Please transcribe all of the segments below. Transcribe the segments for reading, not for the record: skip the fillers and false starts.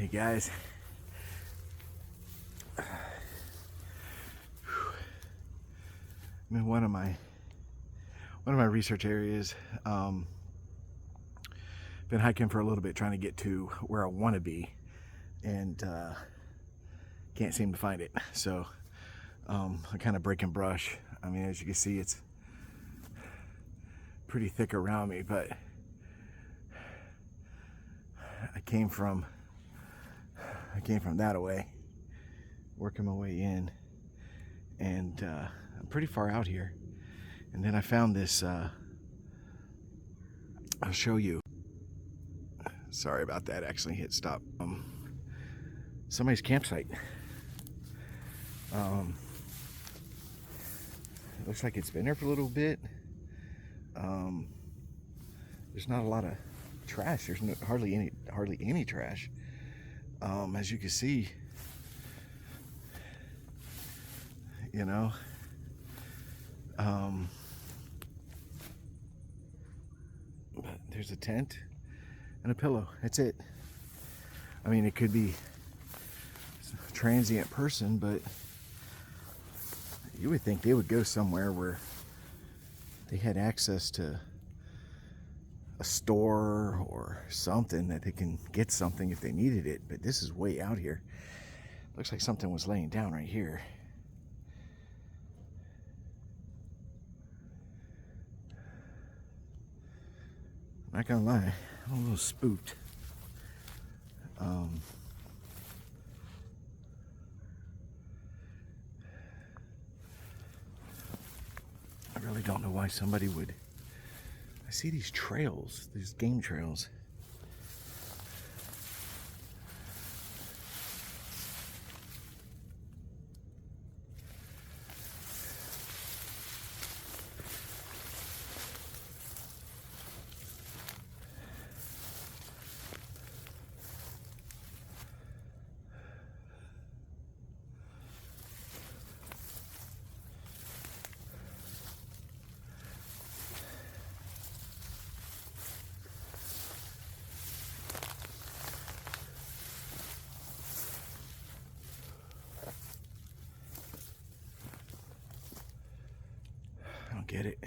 Hey guys, I'm in one of my research areas. Been hiking for a little bit, trying to get to where I want to be, and can't seem to find it. So I'm kind of breaking brush. I mean, as you can see, it's pretty thick around me, but I came from that away, working my way in, and I'm pretty far out here. And then I found this, I'll show you. Sorry about that, actually hit stop. Somebody's campsite. It looks like it's been there for a little bit. There's not a lot of trash. There's hardly any trash. As you can see, you know, there's a tent and a pillow. That's it. I mean, it could be a transient person, but you would think they would go somewhere where they had access to a store or something, that they can get something if they needed it. But this is way out here. Looks like something was laying down right here. I'm not gonna lie, I'm a little spooked. I really don't know why somebody would. I see these trails, these game trails. I don't get it.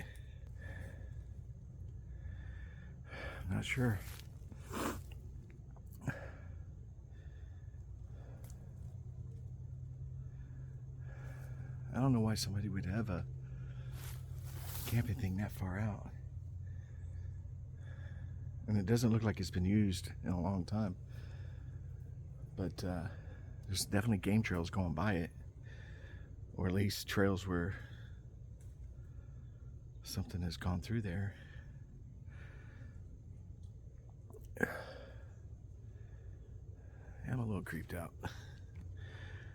I'm not sure. I don't know why somebody would have a camping thing that far out. And it doesn't look like it's been used in a long time. But there's definitely game trails going by it. Or at least trails where something has gone through there. I'm a little creeped out. This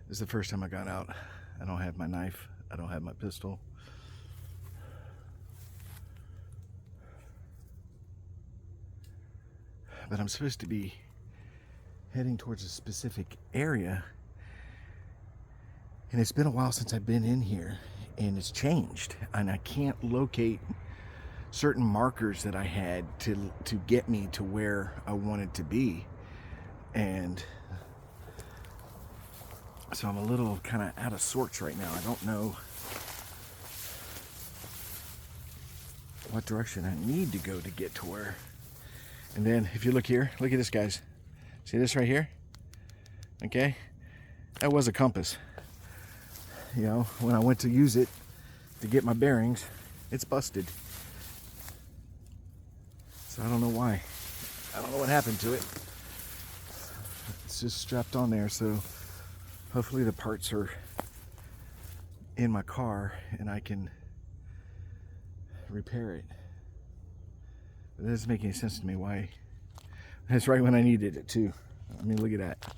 is the first time I got out. I don't have my knife. I don't have my pistol. But I'm supposed to be heading towards a specific area. And it's been a while since I've been in here. And it's changed. And I can't locate certain markers that I had to get me to where I wanted to be. And so I'm a little kind of out of sorts right now. I don't know what direction I need to go to get to where. And then if you look here, look at this, guys. See this right here? Okay, that was a compass. You know, when I went to use it to get my bearings, it's busted. So I don't know why. I don't know what happened to it. It's just strapped on there, so hopefully the parts are in my car and I can repair it. But it doesn't make any sense to me why. That's right when I needed it too. I mean, look at that.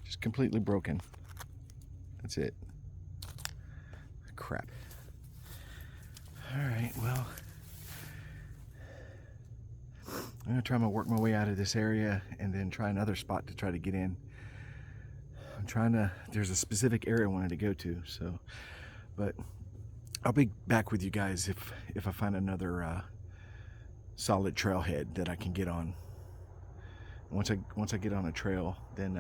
Just completely broken. That's it. Crap. Alright, well, I'm going to try to work my way out of this area and then try another spot to try to get in. I'm trying to, there's a specific area I wanted to go to, so, but I'll be back with you guys if I find another solid trailhead that I can get on. Once I get on a trail, then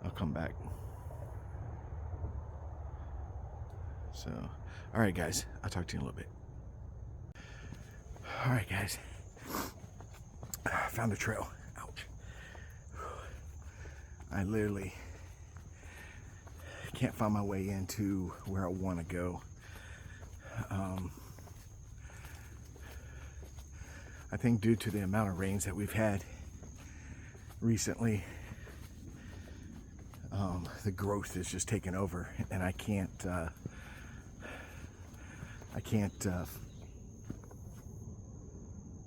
I'll come back. So, all right, guys, I'll talk to you in a little bit. All right, guys, I found a trail. Ouch. I literally can't find my way into where I want to go. I think due to the amount of rains that we've had recently, the growth is just taking over, and I can't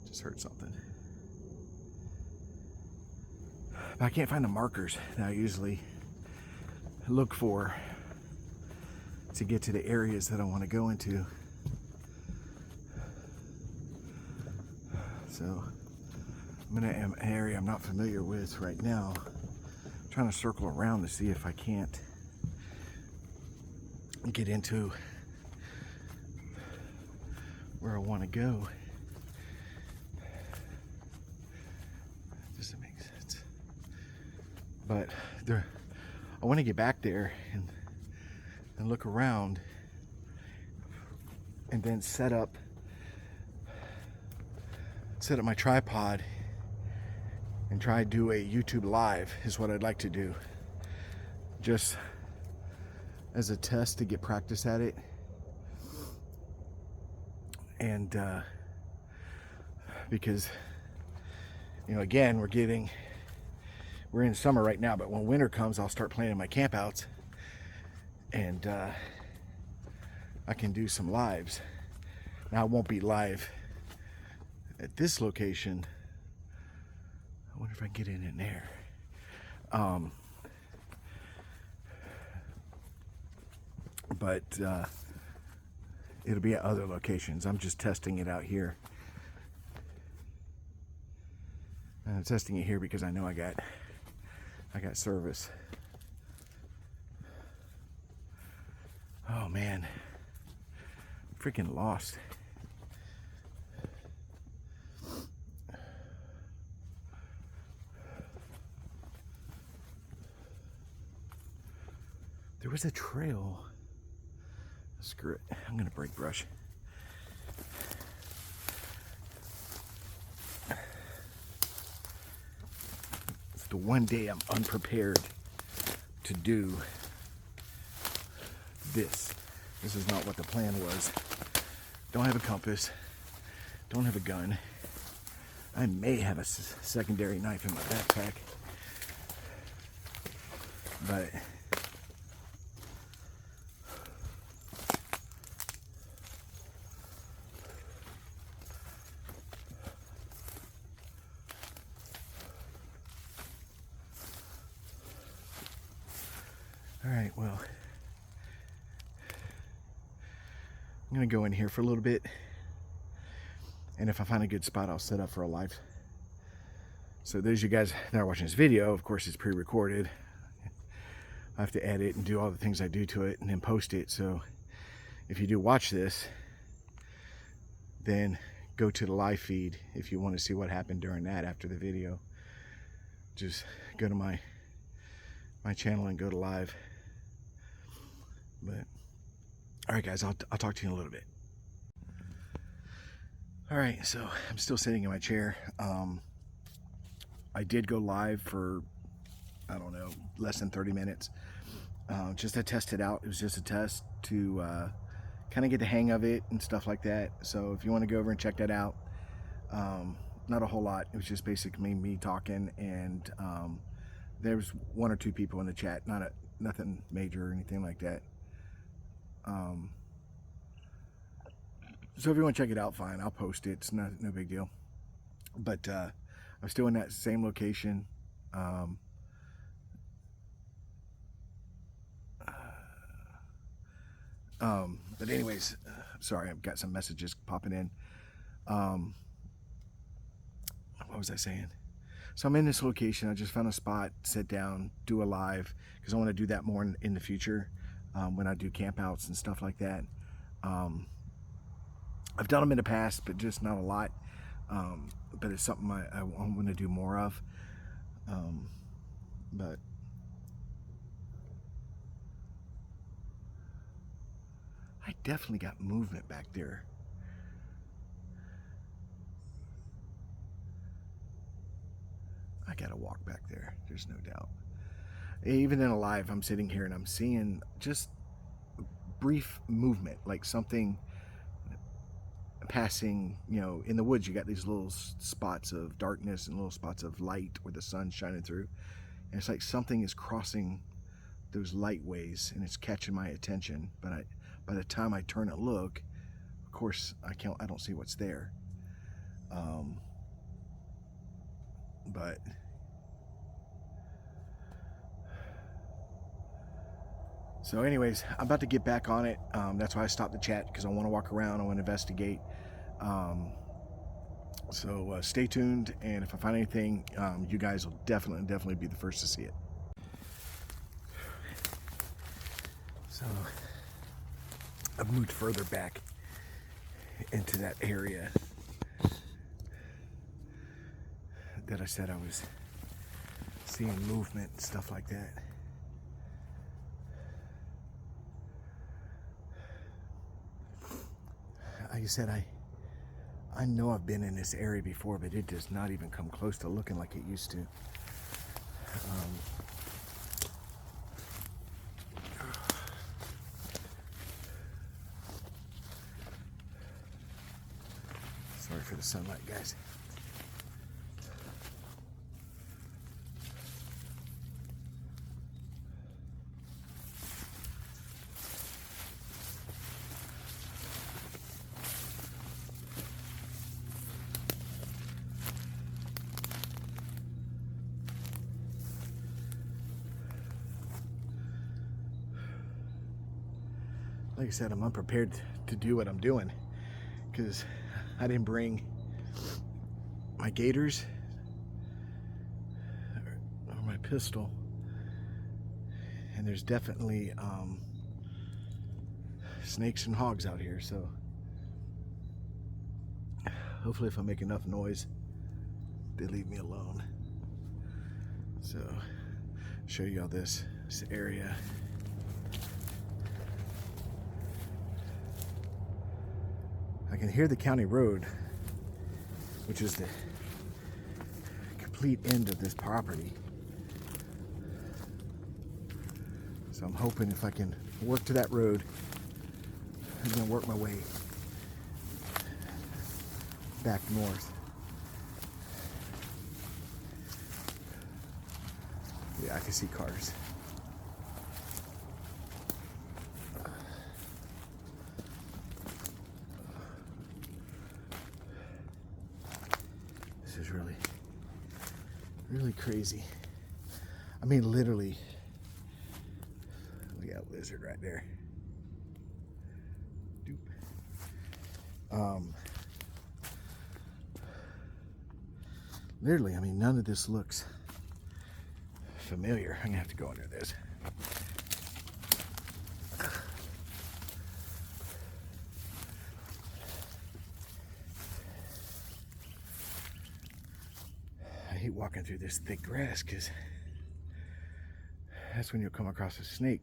just heard something. But I can't find the markers that I usually look for to get to the areas that I want to go into. So I'm in an area I'm not familiar with right now. I'm trying to circle around to see if I can't get into where I want to go. Doesn't make sense. But I want to get back there and look around, and then set up my tripod and try to do a YouTube live is what I'd like to do, just as a test to get practice at it. And because, you know, again, we're in summer right now, but when winter comes, I'll start planning my campouts, and I can do some lives. Now, I won't be live at this location. I wonder if I can get in there. But it'll be at other locations. I'm just testing it out here. And I'm testing it here because I know I got service. Oh man, freaking lost. There was a trail. Screw it. I'm gonna brake brush. It's the one day I'm unprepared to do this. This is not what the plan was. Don't have a compass. Don't have a gun. I may have a secondary knife in my backpack. But all right, well, I'm gonna go in here for a little bit, and if I find a good spot, I'll set up for a live. So those of you guys that are watching this video, of course it's pre-recorded. I have to edit and do all the things I do to it and then post it. So if you do watch this, then go to the live feed if you want to see what happened during that after the video. Just go to my channel and go to live. But all right, guys, I'll talk to you in a little bit. All right, so I'm still sitting in my chair. I did go live for, I don't know, less than 30 minutes, just to test it out. It was just a test to kind of get the hang of it and stuff like that. So if you want to go over and check that out, not a whole lot. It was just basically me talking, and there was 1 or 2 people in the chat, nothing major or anything like that. So if you want to check it out, fine, I'll post it. It's no big deal. But I'm still in that same location. But anyways, sorry, I've got some messages popping in. What was I saying? So I'm in this location. I just found a spot, sit down, do a live, because I want to do that more in the future, when I do campouts and stuff like that. I've done them in the past, but just not a lot. but it's something I want to do more of. But I definitely got movement back there. I gotta walk back there, there's no doubt. Even in a live, I'm sitting here and I'm seeing just brief movement, like something passing. You know, in the woods you got these little spots of darkness and little spots of light where the sun's shining through, and it's like something is crossing those light ways and it's catching my attention. But by the time I turn and look, of course I don't see what's there. But so anyways, I'm about to get back on it. That's why I stopped the chat, because I want to walk around, I want to investigate. So stay tuned, and if I find anything, you guys will definitely be the first to see it. So I've moved further back into that area that I said I was seeing movement and stuff like that. Like I said, I know I've been in this area before, but it does not even come close to looking like it used to. Sorry for the sunlight, guys. Like I said, I'm unprepared to do what I'm doing, because I didn't bring my gaiters or my pistol, and there's definitely snakes and hogs out here. So hopefully if I make enough noise, they leave me alone. So show you all this area. I can hear the county road, which is the complete end of this property. So I'm hoping if I can work to that road, I'm gonna work my way back north. Yeah, I can see cars. This is really crazy. I mean, literally. We got a lizard right there. Doop. Literally, I mean, none of this looks familiar. I'm gonna have to go under this. I hate walking through this thick grass, because that's when you'll come across a snake.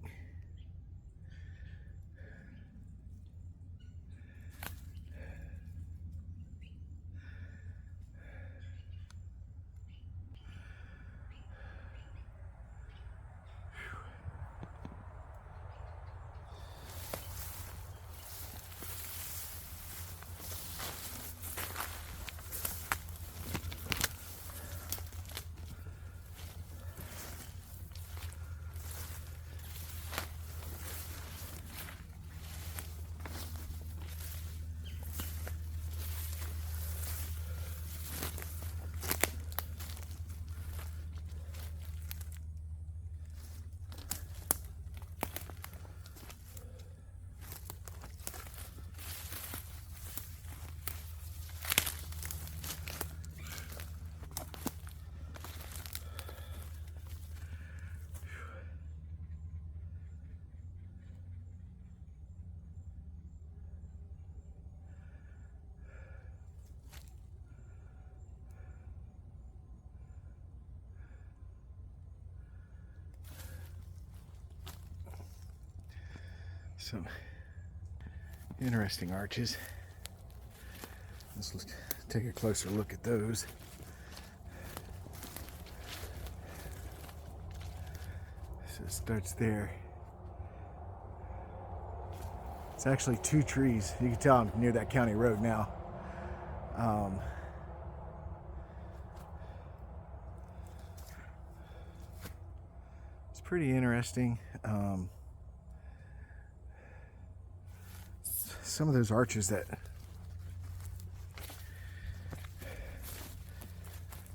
Some interesting arches. Let's take a closer look at those. So it starts there. It's actually two trees. You can tell I'm near that county road now. It's pretty interesting. Some of those arches that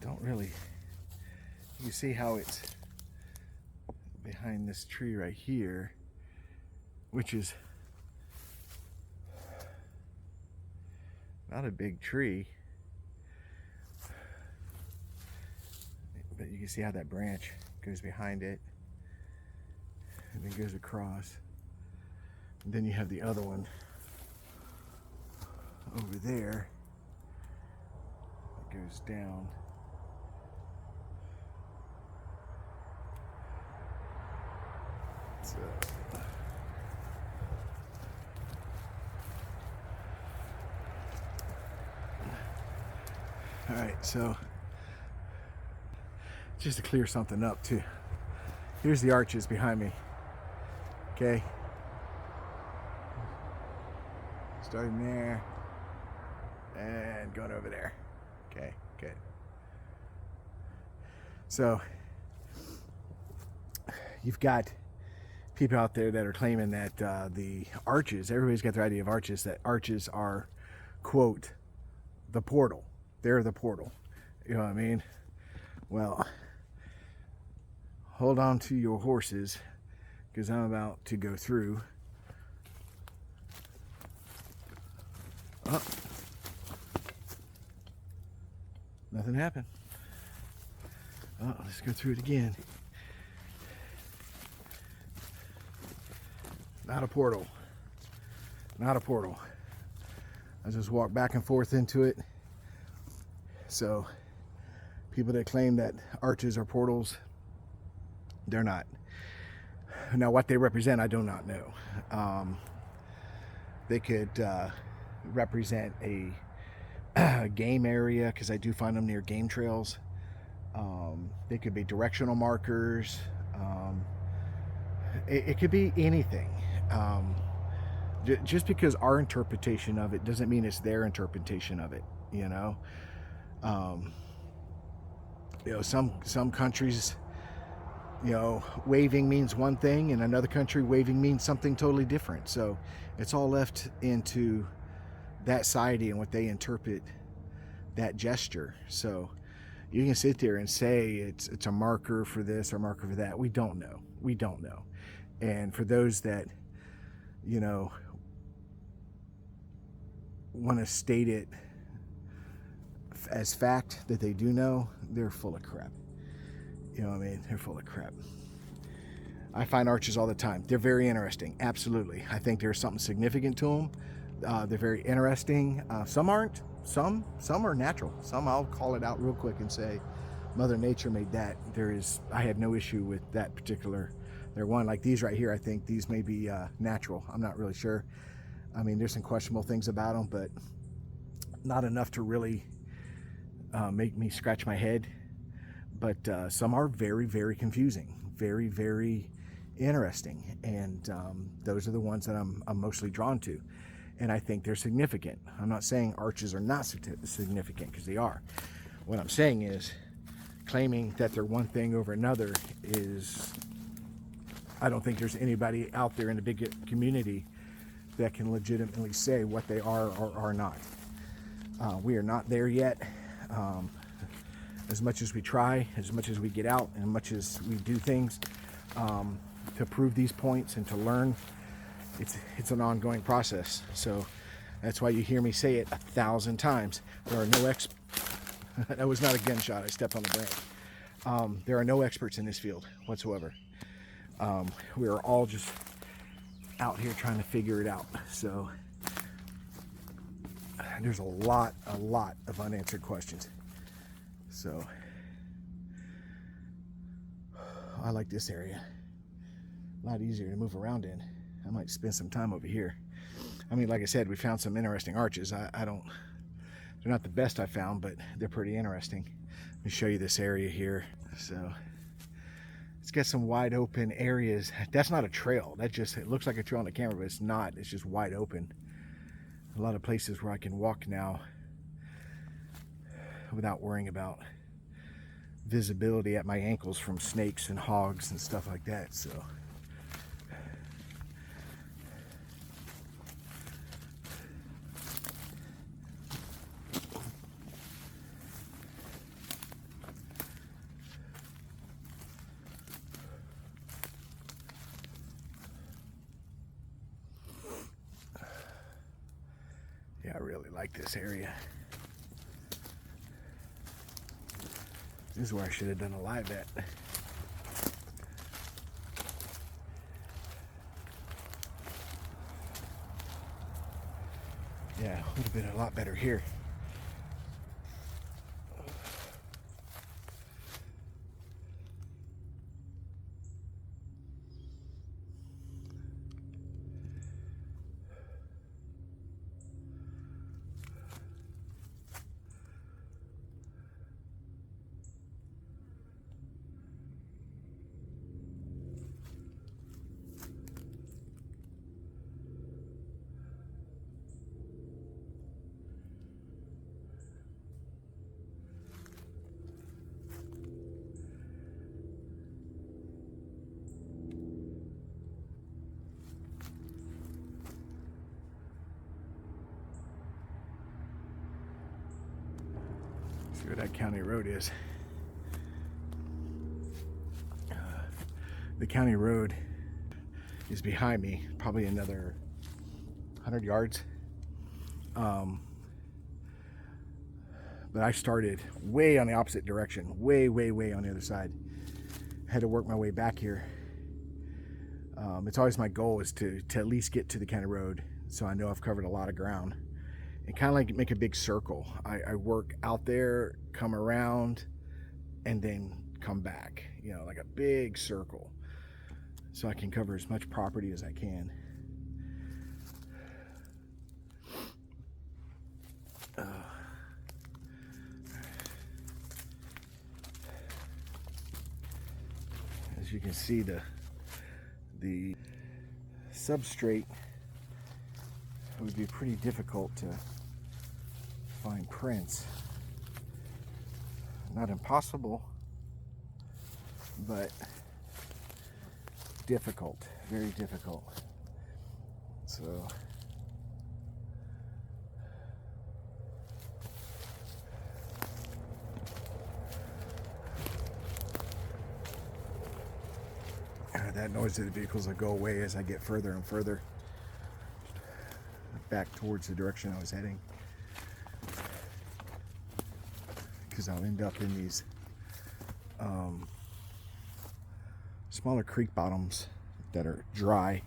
don't really, you see how it's behind this tree right here, which is not a big tree, but you can see how that branch goes behind it and then goes across, and then you have the other one over there that goes down. So all right, so just to clear something up too, here's the arches behind me. Okay, starting there and going over there. Okay, good. So you've got people out there that are claiming that the arches, everybody's got their idea of arches, that arches are, quote, the portal. They're the portal. You know what I mean? Well, hold on to your horses, because I'm about to go through. Oh, nothing happened. Oh, let's go through it again. Not a portal. Not a portal. I just walk back and forth into it. So people that claim that arches are portals, they're not. Now what they represent, I do not know. They could represent a game area, because I do find them near game trails. They could be directional markers. It could be anything. Just because our interpretation of it doesn't mean it's their interpretation of it, you know. You know, some countries, you know, waving means one thing, and another country waving means something totally different. So it's all left into that society and what they interpret that gesture. So you can sit there and say it's a marker for this or marker for that. We don't know. We don't know. And for those that, you know, want to state it as fact that they do know, they're full of crap. You know what I mean? They're full of crap. I find arches all the time. They're very interesting. Absolutely. I think there's something significant to them. They're very interesting. Some aren't. Some are natural. Some I'll call it out real quick and say Mother Nature made that. I had no issue with that particular. They're one like these right here. I think these may be natural. I'm not really sure. I mean, there's some questionable things about them, but not enough to really make me scratch my head. But some are very, very confusing, very, very interesting, and those are the ones that I'm mostly drawn to, and I think they're significant. I'm not saying arches are not significant, because they are. What I'm saying is claiming that they're one thing over another is, I don't think there's anybody out there in the big community that can legitimately say what they are or are not. We are not there yet. As much as we try, as much as we get out, and as much as we do things to prove these points and to learn, it's an ongoing process. So that's why you hear me say it 1,000 times. There are no that was not a gunshot. I stepped on the branch. There are no experts in this field whatsoever. We are all just out here trying to figure it out. So there's a lot of unanswered questions. So I like this area. A lot easier to move around in. I might spend some time over here. I mean, like I said, we found some interesting arches. I don't, they're not the best I found, but they're pretty interesting. Let me show you this area here. So it's got some wide open areas. That's not a trail. That just, it looks like a trail on the camera, but it's not. It's just wide open. A lot of places where I can walk now without worrying about visibility at my ankles from snakes and hogs and stuff like that. So yeah, I really like this area. This is where I should have done a live at. Yeah, would have been a lot better here. See where that county road is. The county road is behind me, probably another 100 yards. But I started way on the opposite direction, way on the other side. I had to work my way back here. It's always my goal is to at least get to the county road, so I know I've covered a lot of ground. And kind of like make a big circle. I work out there, come around, and then come back, you know, like a big circle, so I can cover as much property as I can. As you can see, the substrate would be pretty difficult to find prints. Not impossible, but difficult, very difficult. So that noise of the vehicles will go away as I get further and further back towards the direction I was heading, because I'll end up in these smaller creek bottoms that are dry.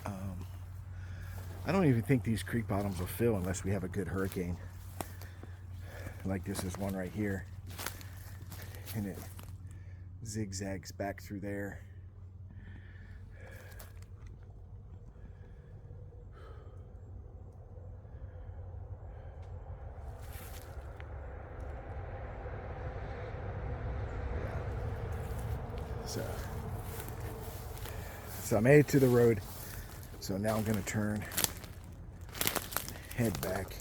I don't even think these creek bottoms will fill unless we have a good hurricane. Like this is one right here, and it zigzags back through there. So I made it to the road. So now I'm going to turn, head back.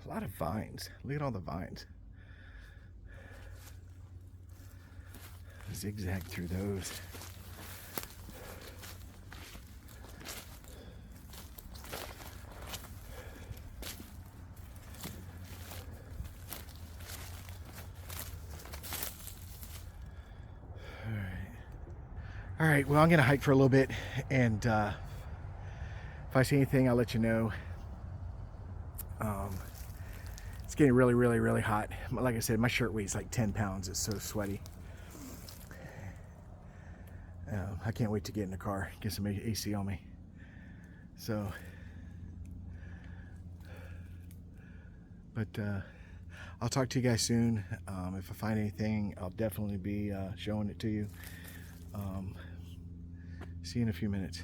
A lot of vines. Look at all the vines. Zigzag through those. All right, well, I'm gonna hike for a little bit, and if I see anything, I'll let you know. It's getting really, really, really hot. Like I said, my shirt weighs like 10 pounds. It's so sweaty. I can't wait to get in the car, get some AC on me. So, but I'll talk to you guys soon. If I find anything, I'll definitely be showing it to you. See you in a few minutes.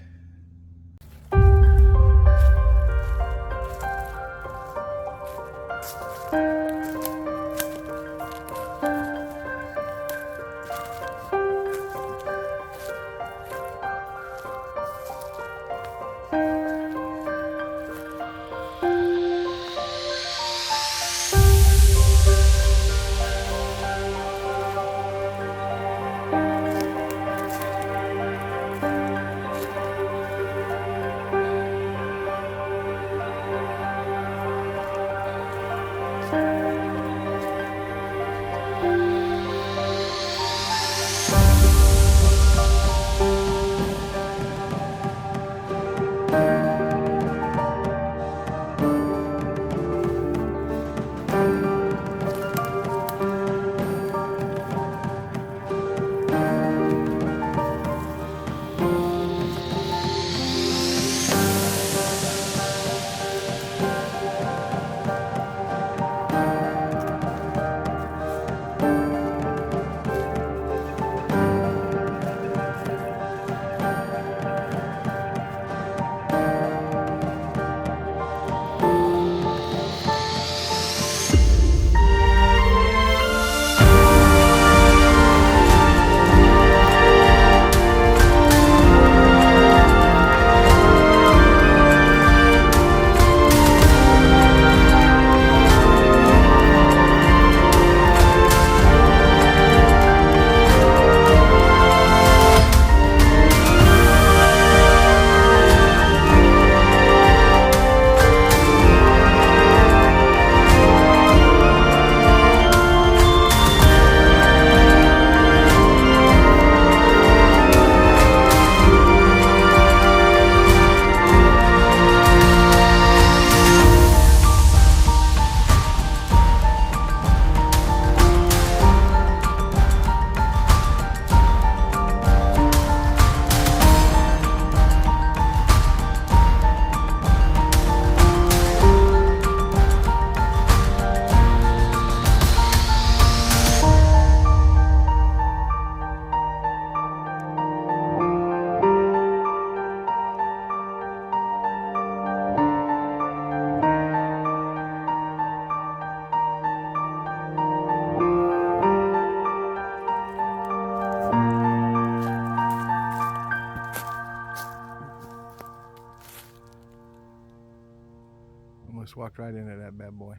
Almost walked right into that bad boy.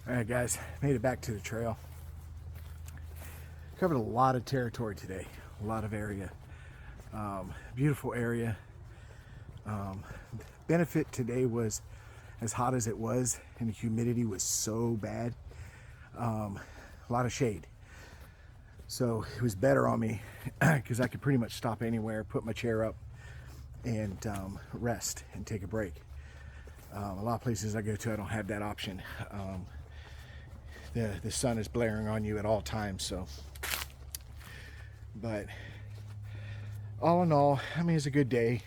All right, guys, made it back to the trail. Covered a lot of territory today, a lot of area. Beautiful area. Benefit today was, as hot as it was and the humidity was so bad, a lot of shade. So it was better on me because I could pretty much stop anywhere, put my chair up, and rest and take a break. A lot of places I go to, I don't have that option. The sun is blaring on you at all times. So, but all in all, I mean, it's a good day.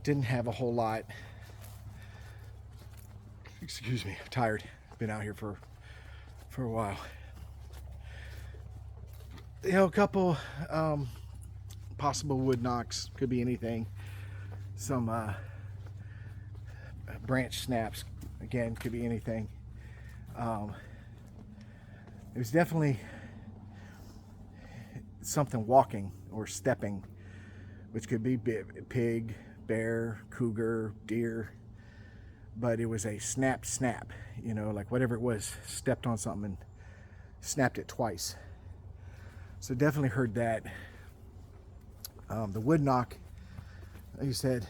Didn't have a whole lot. Excuse me, I'm tired. Been out here for a while. You know, a couple possible wood knocks, could be anything. Some branch snaps, again, could be anything. It was definitely something walking or stepping, which could be pig, bear, cougar, deer, but it was a snap, you know, like whatever it was, stepped on something and snapped it twice. So definitely heard that. The wood knock, like you said,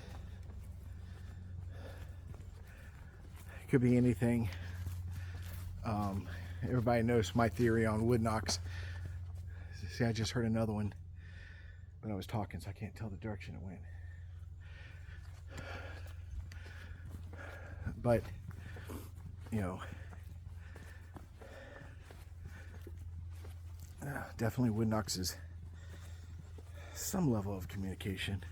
it could be anything. Everybody knows my theory on wood knocks. See, I just heard another one, but I was talking, so I can't tell the direction it went. But, you know, definitely wood knocks is some level of communication.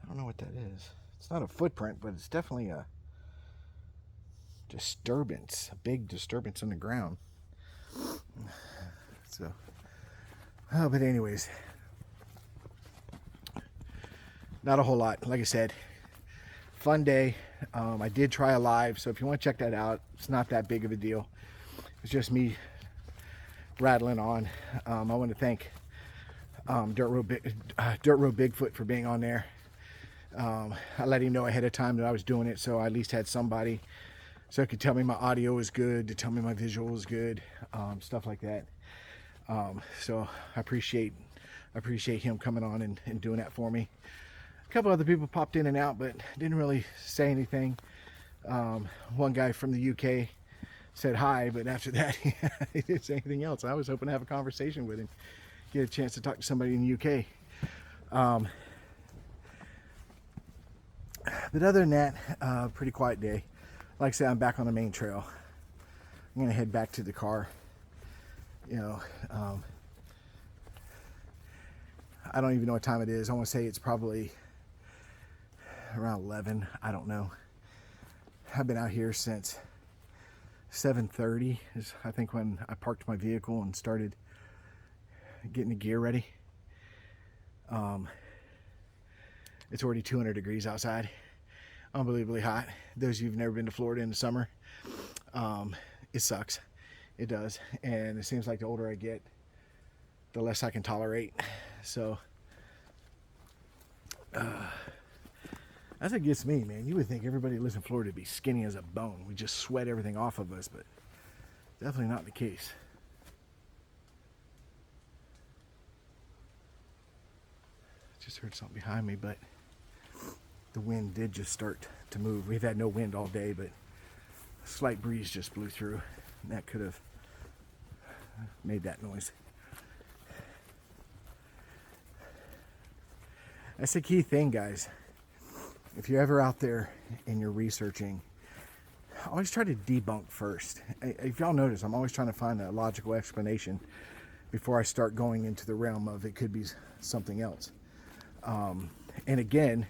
I don't know what that is. It's not a footprint, but it's definitely a disturbance, a big disturbance on the ground. So, but anyways, not a whole lot. Like I said, fun day. I did try a live, so if you want to check that out, it's not that big of a deal. It's just me rattling on. I want to thank Dirt Road Bigfoot for being on there. I let him know ahead of time that I was doing it, so I at least had somebody so it could tell me my audio was good, to tell me my visual was good, stuff like that. So I appreciate him coming on and doing that for me. A couple other people popped in and out, but didn't really say anything. One guy from the UK said hi, but after that he didn't say anything else. I was hoping to have a conversation with him, get a chance to talk to somebody in the UK. But other than that, pretty quiet day. Like I said, I'm back on the main trail. I'm gonna head back to the car. You know, I don't even know what time it is. I want to say it's probably around 11. I don't know. I've been out here since 7:30 is I think when I parked my vehicle and started getting the gear ready. It's already 200 degrees outside. Unbelievably hot. Those of you who've never been to Florida in the summer, it sucks. It does. And it seems like the older I get, the less I can tolerate. So that's what gets me, man. You would think everybody who lives in Florida would be skinny as a bone. We just sweat everything off of us, but definitely not the case. Just heard something behind me, but the wind did just start to move. We've had no wind all day, but a slight breeze just blew through, and that could have made that noise. That's the key thing, guys. If you're ever out there and you're researching, always try to debunk first. If y'all notice, I'm always trying to find a logical explanation before I start going into the realm of it could be something else. And again,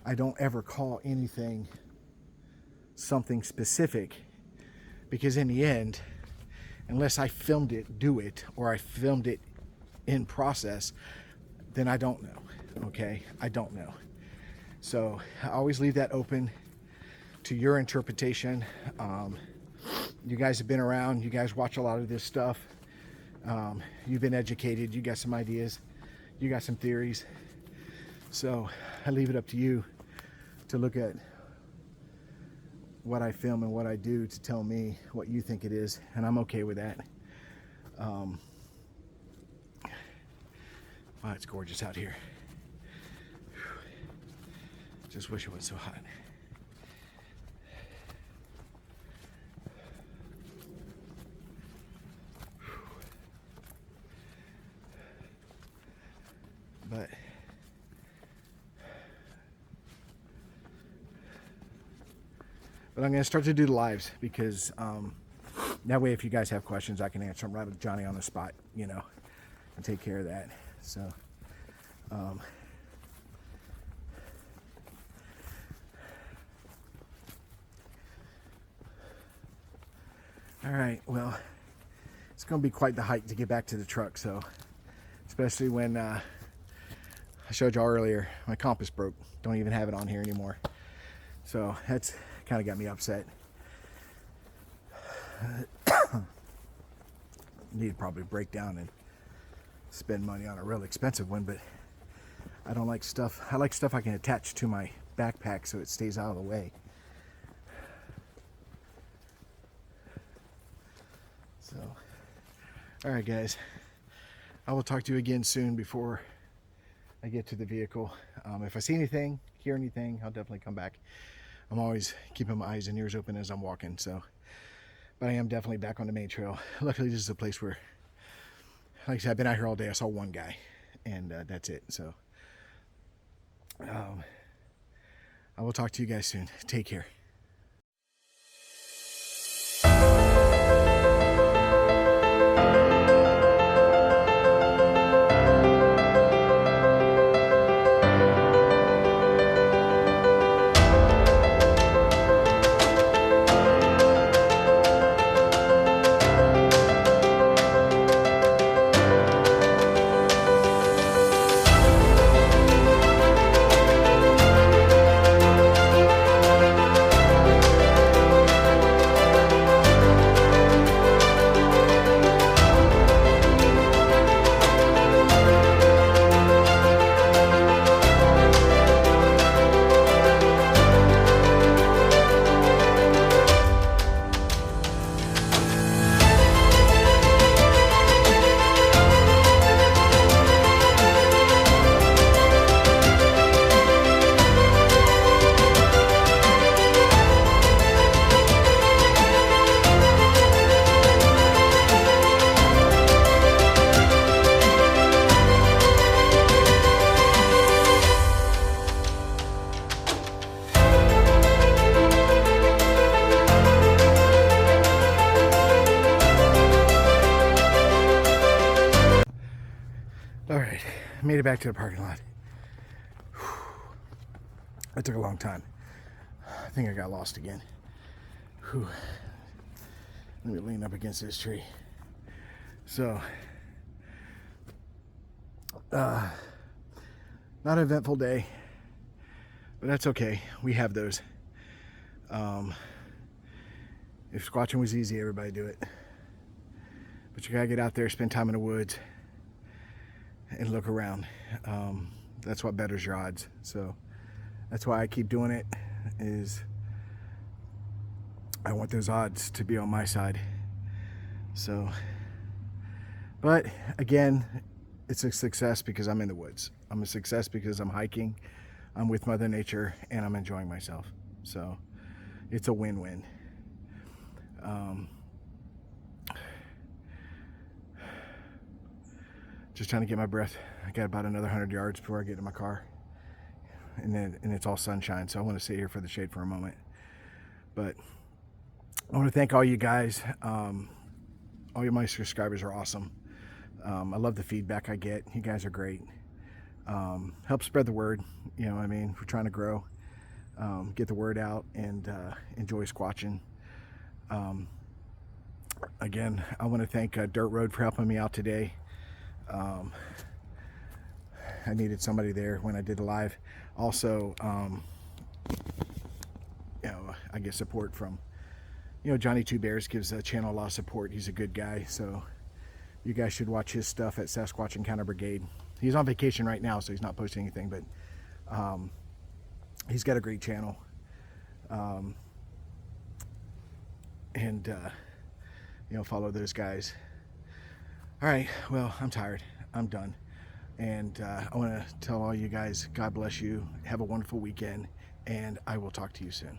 I don't ever call anything something specific, because in the end, unless I filmed it, do it, or I filmed it in process, then I don't know. Okay, I don't know. So I always leave that open to your interpretation. You guys have been around. You guys watch a lot of this stuff. You've been educated. You got some ideas. You got some theories. So I leave it up to you to look at what I film and what I do to tell me what you think it is, and I'm okay with that. Wow, it's gorgeous out here. Just wish it wasn't so hot. But I'm going to start to do the lives, because that way if you guys have questions, I can answer them right with Johnny on the spot, you know, and take care of that. So all right, well, it's going to be quite the hike to get back to the truck. So especially when I showed y'all earlier, my compass broke. Don't even have it on here anymore. So that's kind of got me upset. Need to probably break down and spend money on a real expensive one, but I don't like stuff. I like stuff I can attach to my backpack so it stays out of the way. So, all right, guys. I will talk to you again soon before I get to the vehicle. If I see anything, hear anything, I'll definitely come back. I'm always keeping my eyes and ears open as I'm walking. So, but I am definitely back on the main trail. Luckily, this is a place where, like I said, I've been out here all day. I saw one guy, and that's it. So, I will talk to you guys soon. Take care. All right, made it back to the parking lot. That took a long time. I think I got lost again. Whew. Let me lean up against this tree. So, not an eventful day, but that's okay. We have those. If squatching was easy, everybody do it. But you gotta get out there, spend time in the woods, and look around. That's what betters your odds. So that's why I keep doing it, is I want those odds to be on my side. So, but again, it's a success because I'm in the woods. I'm a success because I'm hiking, I'm with Mother Nature, and I'm enjoying myself. So it's a win-win. Just trying to get my breath. I got about another 100 yards before I get to my car, and it's all sunshine, so I want to sit here for the shade for a moment. But I want to thank all you guys. All of my subscribers are awesome. I love the feedback I get. You guys are great. Help spread the word. You know what I mean? We're trying to grow, get the word out, and enjoy squatching. Again, I want to thank Dirt Road for helping me out today. I needed somebody there when I did the live. Also, you know, I get support from, you know, Johnny Two Bears gives the channel a lot of support. He's a good guy, so you guys should watch his stuff at Sasquatch Encounter Brigade. He's on vacation right now, so he's not posting anything, but he's got a great channel. And you know, follow those guys. All right, well, I'm tired. I'm done. And I want to tell all you guys, God bless you. Have a wonderful weekend, and I will talk to you soon.